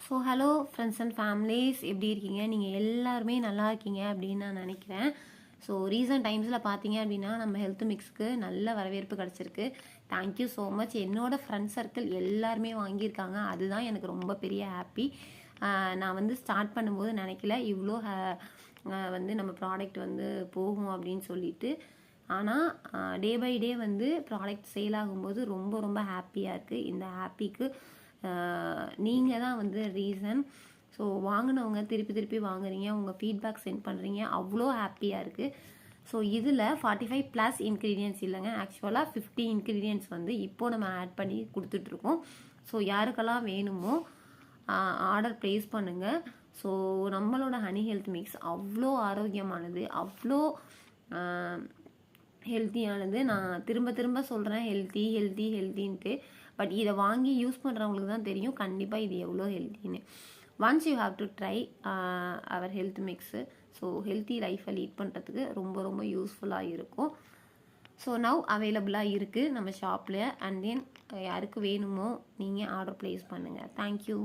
So hello friends and families, எப்படி இருக்கீங்க? நீங்கள் எல்லாருமே நல்லா இருக்கீங்க அப்படின்னு நான் நினைக்கிறேன். ஸோ ரீசன்ட் டைம்ஸில் பார்த்தீங்க அப்படின்னா நம்ம ஹெல்த் மிக்ஸ்க்கு நல்ல வரவேற்பு கிடச்சிருக்கு. Thank you so much. என்னோடய ஃப்ரெண்ட் சர்க்கிள் எல்லாருமே வாங்கியிருக்காங்க. அதுதான் எனக்கு ரொம்ப பெரிய ஹாப்பி. நான் வந்து ஸ்டார்ட் பண்ணும்போது நினைக்கல இவ்வளோ வந்து நம்ம ப்ராடக்ட் வந்து போகும் அப்படின்னு சொல்லிட்டு. ஆனால் டே பை டே வந்து ப்ராடக்ட் சேல் ஆகும்போது ரொம்ப ரொம்ப ஹாப்பியாக இருக்குது. இந்த ஹாப்பிக்கு நீங்கள் தான் வந்து ரீசன். ஸோ வாங்கினவங்க திருப்பி திருப்பி வாங்குறீங்க, உங்கள் ஃபீட்பேக் சென்ட் பண்ணுறீங்க, அவ்வளோ ஹாப்பியாக இருக்குது. ஸோ இதில் 45+ இன்க்ரீடியன்ஸ் இல்லைங்க, ஆக்சுவலாக 50 இன்க்ரீடியன்ஸ் வந்து இப்போது நம்ம ஆட் பண்ணி கொடுத்துட்ருக்கோம். ஸோ யாருக்கெல்லாம் வேணுமோ ஆர்டர் ப்ளேஸ் பண்ணுங்கள். ஸோ நம்மளோட ஹனி ஹெல்த் மிக்ஸ் அவ்வளோ ஆரோக்கியமானது, அவ்வளோ ஹெல்த்தியானது. நான் திரும்ப திரும்ப சொல்கிறேன் ஹெல்த்தி ஹெல்த்தி ஹெல்த்தின்ட்டு. பட் இதை வாங்கி யூஸ் பண்ணுறவங்களுக்கு தான் தெரியும் கண்டிப்பாக இது எவ்வளோ ஹெல்த்தின்னு. Once you have to try our health mix. So healthy லைஃப்பை லீட் பண்ணுறதுக்கு ரொம்ப ரொம்ப யூஸ்ஃபுல்லாக இருக்கும். ஸோ நவ் அவைலபிளாக இருக்குது நம்ம ஷாப்பில். அண்ட் தென் யாருக்கு வேணுமோ நீங்கள் ஆர்டர் ப்ளேஸ் பண்ணுங்கள். தேங்க்யூ.